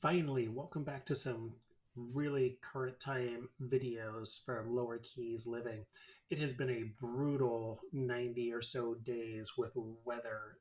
Finally, welcome back to some really current time videos from Lower Keys Living. It has been a brutal 90 or so days with weather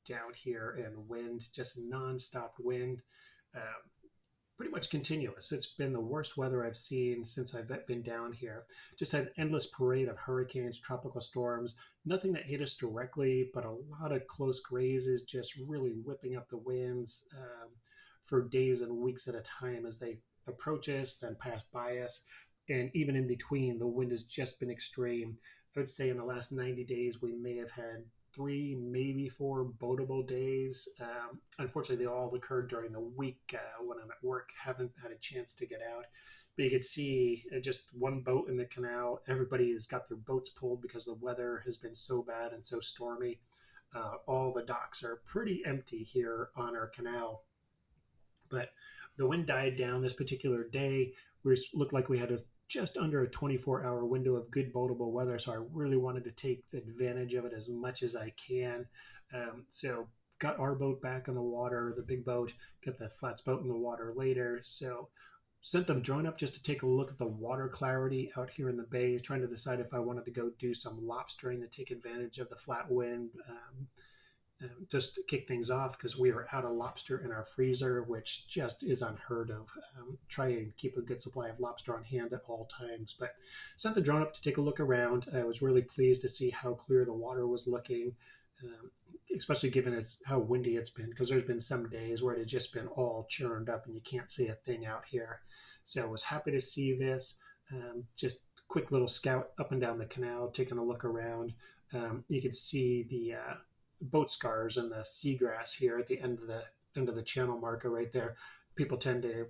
down here and wind, just nonstop wind, um, pretty much continuous. It's been the worst weather I've seen since I've been down here. Just had an endless parade of hurricanes, tropical storms, nothing that hit us directly, but a lot of close grazes just really whipping up the winds for days and weeks at a time as they approach us, then pass by us. And even in between, the wind has just been extreme. I would say in the last 90 days, we may have had three, maybe four boatable days. Unfortunately, they all occurred during the week when I'm at work. Haven't had a chance to get out. But you could see just one boat in the canal. Everybody has got their boats pulled because the weather has been so bad and so stormy. All the docks are pretty empty here on our canal. But the wind died down this particular day. We looked like we had just under a 24-hour window of good boatable weather, so I really wanted to take advantage of it as much as I can. So got our boat back on the water, the big boat, got the flats boat in the water later. So sent the drone up just to take a look at the water clarity out here in the bay, trying to decide if I wanted to go do some lobstering to take advantage of the flat wind. Just to kick things off because we are out of lobster in our freezer, which just is unheard of. Try and keep a good supply of lobster on hand at all times. But sent the drone up to take a look around. I was really pleased to see how clear the water was looking, um, especially given how windy it's been, because there's been some days where it has just been all churned up and you can't see a thing out here. So I was happy to see this. Just quick little scout up and down the canal, taking a look around. You could see the boat scars and the seagrass here at the end of the channel marker right there. People tend to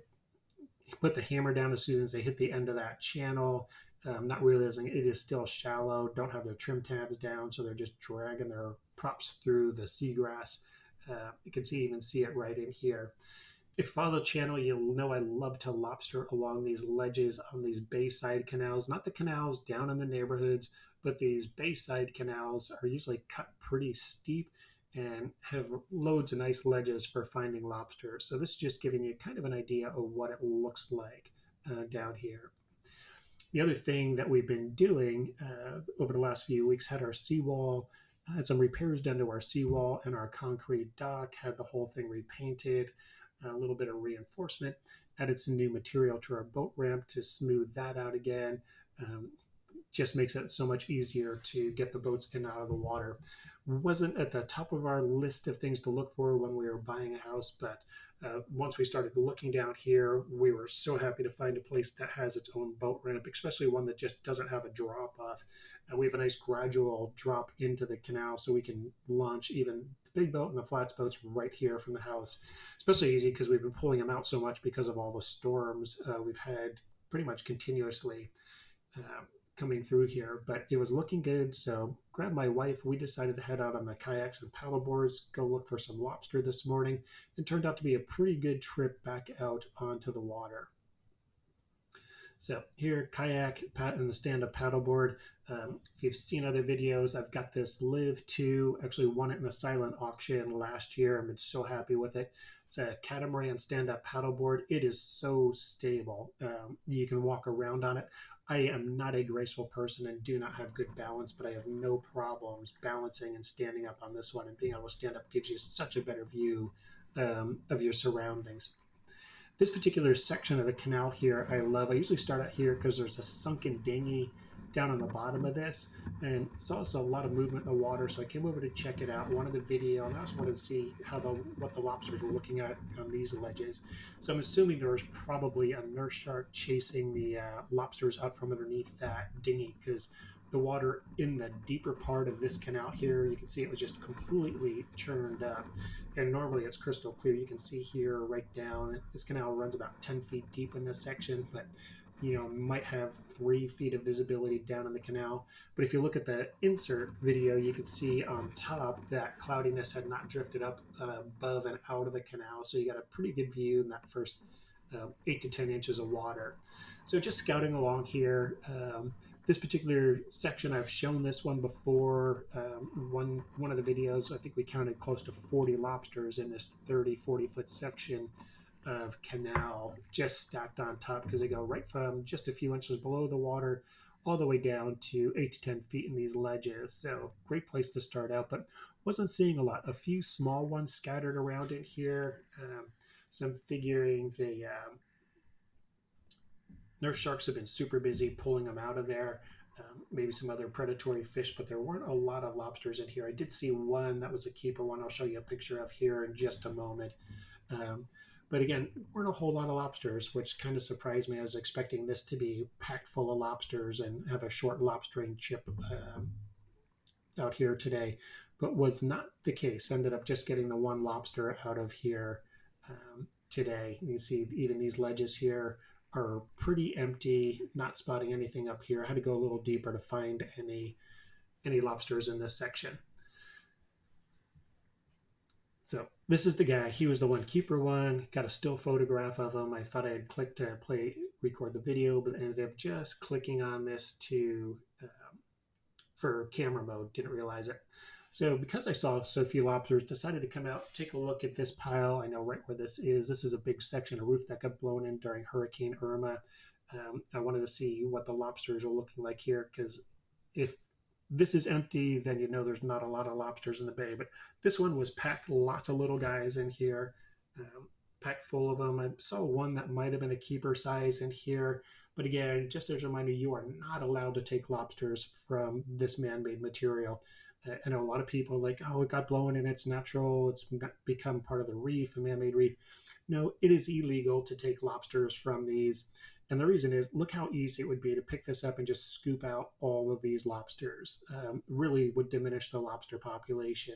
put the hammer down as soon as they hit the end of that channel, not realizing it is still shallow. Don't have their trim tabs down, so they're just dragging their props through the seagrass. You can even see it right in here. If you follow the channel, you'll know I love to lobster along these ledges on these bayside canals, not the canals down in the neighborhoods, but these bayside canals are usually cut pretty steep and have loads of nice ledges for finding lobster. So this is just giving you kind of an idea of what it looks like down here. The other thing that we've been doing over the last few weeks had our seawall, had some repairs done to our seawall and our concrete dock, had the whole thing repainted, a little bit of reinforcement, added some new material to our boat ramp to smooth that out again. Just makes it so much easier to get the boats in and out of the water. Wasn't at the top of our list of things to look for when we were buying a house, but once we started looking down here, we were so happy to find a place that has its own boat ramp, especially one that just doesn't have a drop off. We have a nice gradual drop into the canal so we can launch even the big boat and the flats boats right here from the house. Especially easy because we've been pulling them out so much because of all the storms we've had pretty much continuously coming through here, but it was looking good. So grabbed my wife. We decided to head out on the kayaks and paddle boards, go look for some lobster this morning. It turned out to be a pretty good trip back out onto the water. So here, kayak and the stand-up paddleboard. If you've seen other videos, I've got this Live 2. Actually won it in a silent auction last year. I'm so happy with it. It's a catamaran stand-up paddleboard. It is so stable. You can walk around on it. I am not a graceful person and do not have good balance, but I have no problems balancing and standing up on this one. And being able to stand up gives you such a better view of your surroundings. This particular section of the canal here, I love. I usually start out here because there's a sunken dinghy down on the bottom of this, and saw also a lot of movement in the water. So I came over to check it out, wanted a video, and I also wanted to see what the lobsters were looking at on these ledges. So I'm assuming there was probably a nurse shark chasing the lobsters out from underneath that dinghy because the water in the deeper part of this canal here, you can see it was just completely churned up. And normally it's crystal clear. You can see here right down. This canal runs about 10 feet deep in this section, but might have 3 feet of visibility down in the canal. But if you look at the insert video, you can see on top that cloudiness had not drifted up above and out of the canal. So you got a pretty good view in that first 8 to 10 inches of water. So just scouting along here, this particular section, I've shown this one before. One of the videos, I think we counted close to 40 lobsters in this 30, 40 foot section of canal just stacked on top because they go right from just a few inches below the water all the way down to 8 to 10 feet in these ledges. So great place to start out, but wasn't seeing a lot. A few small ones scattered around in here. So I'm figuring the nurse sharks have been super busy pulling them out of there. Maybe some other predatory fish, but there weren't a lot of lobsters in here. I did see one that was a keeper one. I'll show you a picture of here in just a moment. Um, but again, weren't a whole lot of lobsters, which kind of surprised me. I was expecting this to be packed full of lobsters and have a short lobstering trip out here today, but was not the case. Ended up just getting the one lobster out of here today. You see, even these ledges here are pretty empty. Not spotting anything up here. I had to go a little deeper to find any lobsters in this section. So this is the guy. He was the one keeper one. Got a still photograph of him. I thought I had clicked to record the video, but ended up just clicking on this to for camera mode. Didn't realize it. So because I saw so few lobsters, decided to come out, take a look at this pile. I know right where this is. This is a big section of roof that got blown in during Hurricane Irma. I wanted to see what the lobsters are looking like here, because if this is empty, then you know there's not a lot of lobsters in the bay. But this one was packed, lots of little guys in here, packed full of them. I saw one that might have been a keeper size in here. But again, just as a reminder, you are not allowed to take lobsters from this man-made material. I know a lot of people are like, oh, it got blown and it's natural. It's become part of the reef, a man-made reef. No, it is illegal to take lobsters from these. And the reason is, look how easy it would be to pick this up and just scoop out all of these lobsters. Really would diminish the lobster population.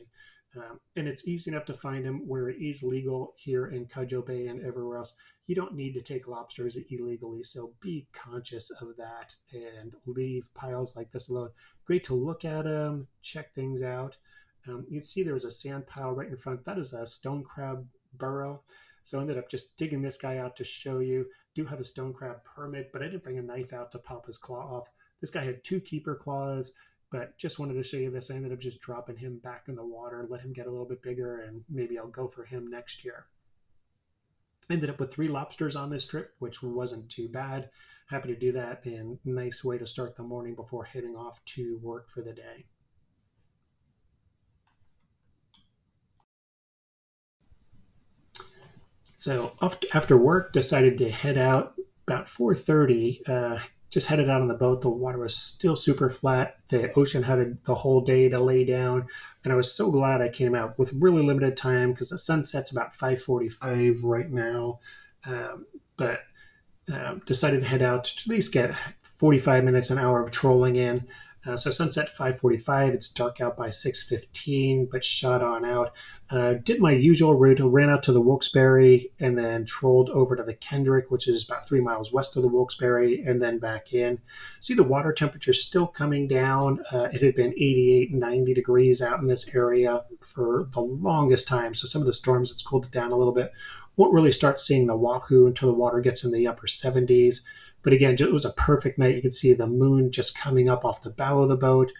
And it's easy enough to find them where it is legal here in Cudjoe Bay and everywhere else. You don't need to take lobsters illegally, so be conscious of that and leave piles like this alone. Great to look at them, check things out. You can see there was a sand pile right in front. That is a stone crab burrow. So I ended up just digging this guy out to show you. Do have a stone crab permit, but I didn't bring a knife out to pop his claw off. This guy had 2 keeper claws, but just wanted to show you this. I ended up just dropping him back in the water, let him get a little bit bigger, and maybe I'll go for him next year. Ended up with 3 lobsters on this trip, which wasn't too bad. Happy to do that, and nice way to start the morning before heading off to work for the day. So after work, decided to head out about 4:30. Just headed out on the boat. The water was still super flat. The ocean had the whole day to lay down, and I was so glad I came out with really limited time because the sunset's about 5:45 right now. But decided to head out to at least get 45 minutes, an hour of trolling in. So sunset 5:45. It's dark out by 6:15, but shot on out. Did my usual route. Ran out to the Wilkes-Barre and then trolled over to the Kendrick, which is about 3 miles west of the Wilkes-Barre, and then back in. See the water temperature still coming down. It had been 88, 90 degrees out in this area for the longest time. So some of the storms, it's cooled it down a little bit. Won't really start seeing the wahoo until the water gets in the upper 70s. But again, it was a perfect night. You could see the moon just coming up off the bow of the boat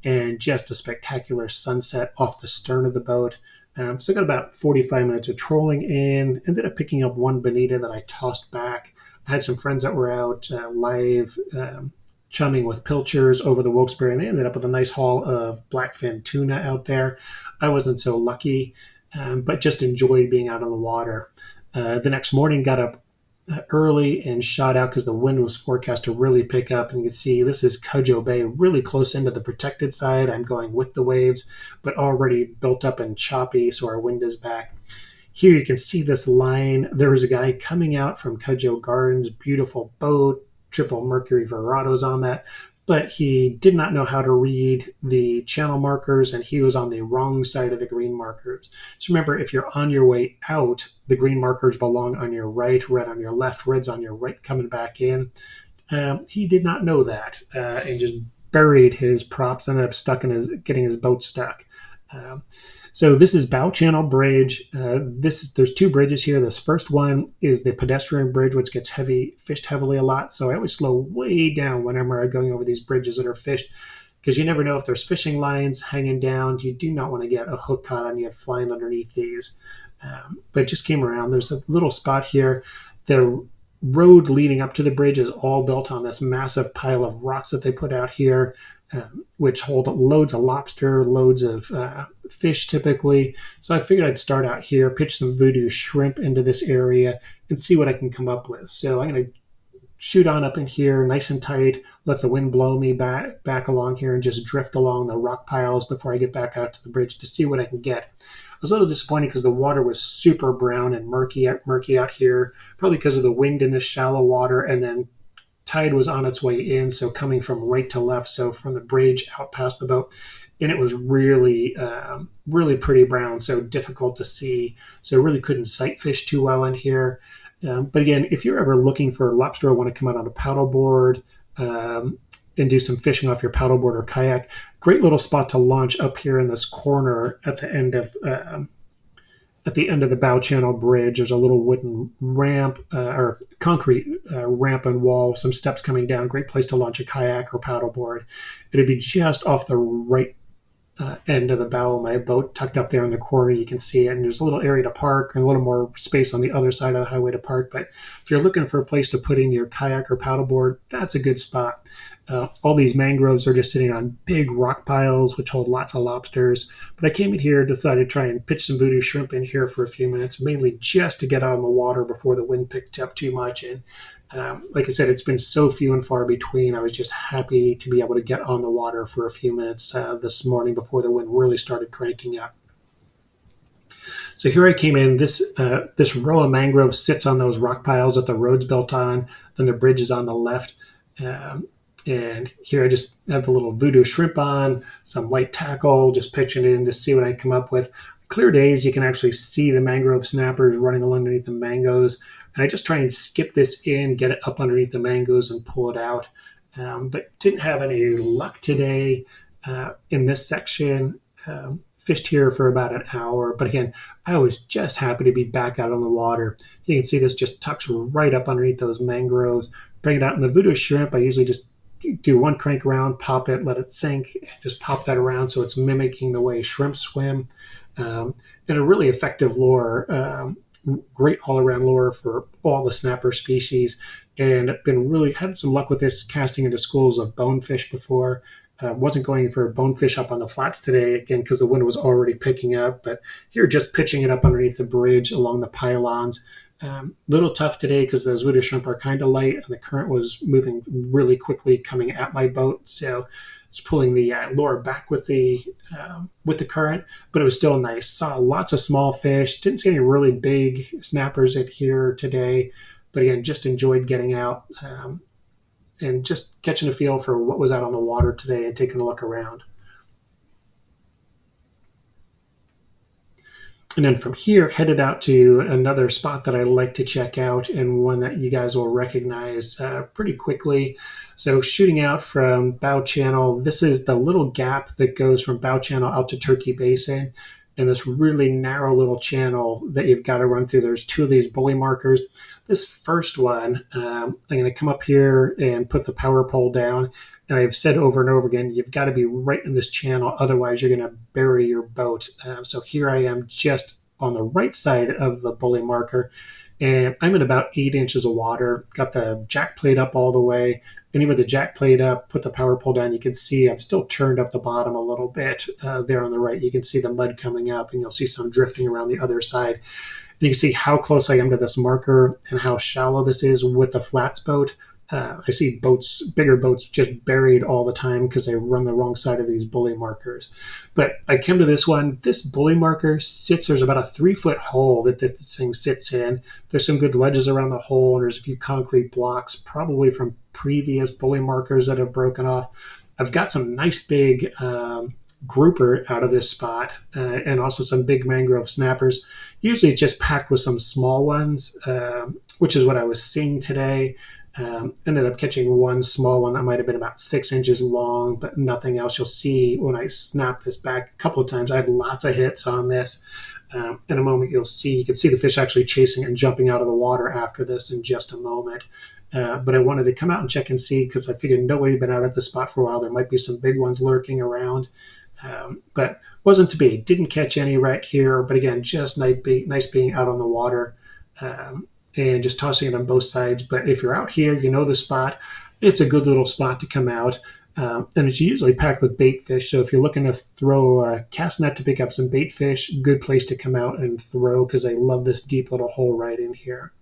and just a spectacular sunset off the stern of the boat. So I got about 45 minutes of trolling in. Ended up picking up one bonita that I tossed back. I had some friends that were out live chumming with pilchers over the Wilkes-Barre, and they ended up with a nice haul of blackfin tuna out there. I wasn't so lucky, but just enjoyed being out on the water. The next morning, got up early and shot out because the wind was forecast to really pick up. And you can see this is Cudjoe Bay, really close into the protected side. I'm going with the waves, but already built up and choppy, so our wind is back. Here you can see this line. There was a guy coming out from Cudjoe Gardens, beautiful boat, triple Mercury Verados on that, but he did not know how to read the channel markers, and he was on the wrong side of the green markers. So remember, if you're on your way out, the green markers belong on your right, red on your left, red's on your right coming back in. He did not know that and just buried his props, ended up getting his boat stuck. So this is Bow Channel Bridge. There's 2 bridges here. This first one is the pedestrian bridge, which gets fished heavily a lot. So I always slow way down whenever I'm going over these bridges that are fished, because you never know if there's fishing lines hanging down. You do not want to get a hook caught on you flying underneath these. But it just came around. There's a little spot here. The road leading up to the bridge is all built on this massive pile of rocks that they put out here, which hold loads of lobster, loads of fish typically. So I figured I'd start out here, pitch some voodoo shrimp into this area, and see what I can come up with. So I'm going to shoot on up in here nice and tight, let the wind blow me back along here, and just drift along the rock piles before I get back out to the bridge to see what I can get. I was a little disappointed because the water was super brown and murky out here, probably because of the wind in the shallow water, and then tide was on its way in, so coming from right to left, so from the bridge out past the boat, and it was really, really pretty brown, so difficult to see. So really couldn't sight fish too well in here. But again, if you're ever looking for lobster or want to come out on a paddleboard and do some fishing off your paddleboard or kayak, great little spot to launch up here in this corner at the end of the bow channel bridge. There's a little wooden ramp or concrete ramp and wall, some steps coming down. Great place to launch a kayak or paddleboard. It'd be just off the right end of the bow of my boat, tucked up there in the corner. You can see it, and there's a little area to park and a little more space on the other side of the highway to park. But if you're looking for a place to put in your kayak or paddleboard, that's a good spot. All these mangroves are just sitting on big rock piles, which hold lots of lobsters. But I came in here, decided to try and pitch some voodoo shrimp in here for a few minutes, mainly just to get out on the water before the wind picked up too much. And like I said, it's been so few and far between. I was just happy to be able to get on the water for a few minutes this morning before the wind really started cranking up. So here I came in. This row of mangroves sits on those rock piles that the road's built on. Then the bridge is on the left. And here I just have the little voodoo shrimp on, some light tackle, just pitching it in to see what I come up with. Clear days, you can actually see the mangrove snappers running underneath the mangoes. And I just try and skip this in, get it up underneath the mangoes and pull it out. But didn't have any luck today in this section. Fished here for about an hour. But again, I was just happy to be back out on the water. You can see this just tucks right up underneath those mangroves. Bring it out in the voodoo shrimp. I usually just do one crank around, pop it, let it sink, just pop that around so it's mimicking the way shrimp swim. And a really effective lure, great all-around lure for all the snapper species. And I've been really had some luck with this, casting into schools of bonefish before. Wasn't going for bonefish up on the flats today, again, because the wind was already picking up. But here, just pitching it up underneath the bridge along the pylons. Little tough today because those voodoo shrimp are kind of light and the current was moving really quickly coming at my boat. So just pulling the lure back with the current, but it was still nice. Saw lots of small fish. Didn't see any really big snappers in here today, but again, just enjoyed getting out and just catching a feel for what was out on the water today and taking a look around. And then from here, headed out to another spot that I like to check out and one that you guys will recognize pretty quickly. So shooting out from Bow Channel, this is the little gap that goes from Bow Channel out to Turkey Basin. And this really narrow little channel that you've got to run through. There's two of these bully markers. This first one, I'm going to come up here and put the power pole down. And I've said over and over again, you've got to be right in this channel. Otherwise, you're going to bury your boat. So here I am just on the right side of the bully marker. And I'm at about 8 inches of water. Got the jack plate up all the way. And even with the jack plate up, put the power pole down, you can see I've still turned up the bottom a little bit there on the right. You can see the mud coming up, and you'll see some drifting around the other side. And you can see how close I am to this marker and how shallow this is with the flats boat. I see boats, bigger boats, just buried all the time because they run the wrong side of these bully markers. But I came to this one. This bully marker sits, there's about a 3-foot hole that this thing sits in. There's some good ledges around the hole. And there's a few concrete blocks, probably from previous bully markers that have broken off. I've got some nice big grouper out of this spot and also some big mangrove snappers. Usually just packed with some small ones, which is what I was seeing today. Ended up catching one small one that might have been about 6 inches long, but nothing else. You'll see when I snap this back a couple of times, I had lots of hits on this. In a moment, you can see the fish actually chasing and jumping out of the water after this in just a moment. But I wanted to come out and check and see because I figured nobody had been out at the spot for a while. There might be some big ones lurking around, but wasn't to be. Didn't catch any right here, but again, just nice being out on the water and just tossing it on both sides. But if you're out here, you know the spot. It's a good little spot to come out. And it's usually packed with bait fish. So if you're looking to throw a cast net to pick up some bait fish, good place to come out and throw because I love this deep little hole right in here.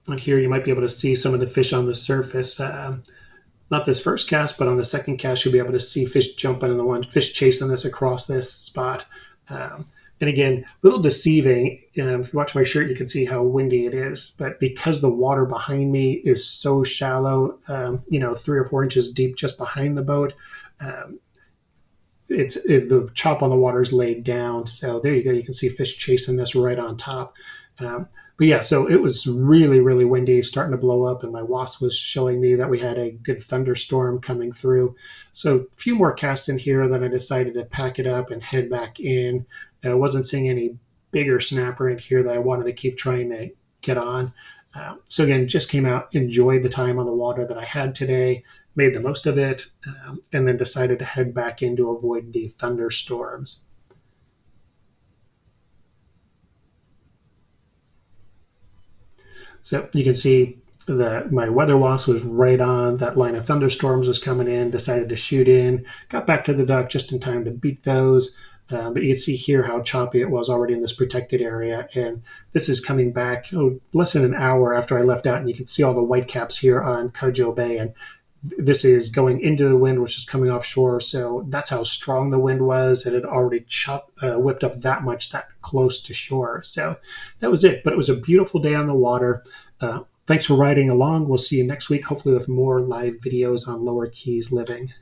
And here you might be able to see some of the fish on the surface. Not this first cast, but on the second cast, you'll be able to see fish jumping in the one, fish chasing this across this spot. And again, a little deceiving. If you watch my shirt, you can see how windy it is. But because the water behind me is so shallow, 3 or 4 inches deep just behind the boat, um, the chop on the water is laid down. So there you go. You can see fish chasing this right on top. Um, but yeah, so it was really, really windy, starting to blow up, and my wasp was showing me that we had a good thunderstorm coming through. So a few more casts in here, then I decided to pack it up and head back in. I wasn't seeing any bigger snapper in here that I wanted to keep trying to get on. So again, just came out, enjoyed the time on the water that I had today, made the most of it, and then decided to head back in to avoid the thunderstorms. So you can see that my weather wasp was right on that line of thunderstorms was coming in, decided to shoot in, got back to the dock just in time to beat those. But you can see here how choppy it was already in this protected area. And this is coming back less than an hour after I left out. And you can see all the white caps here on Cudjoe Bay. And this is going into the wind, which is coming offshore. So that's how strong the wind was. It had already whipped up that much that close to shore. So that was it. But it was a beautiful day on the water. Thanks for riding along. We'll see you next week, hopefully with more live videos on Lower Keys living.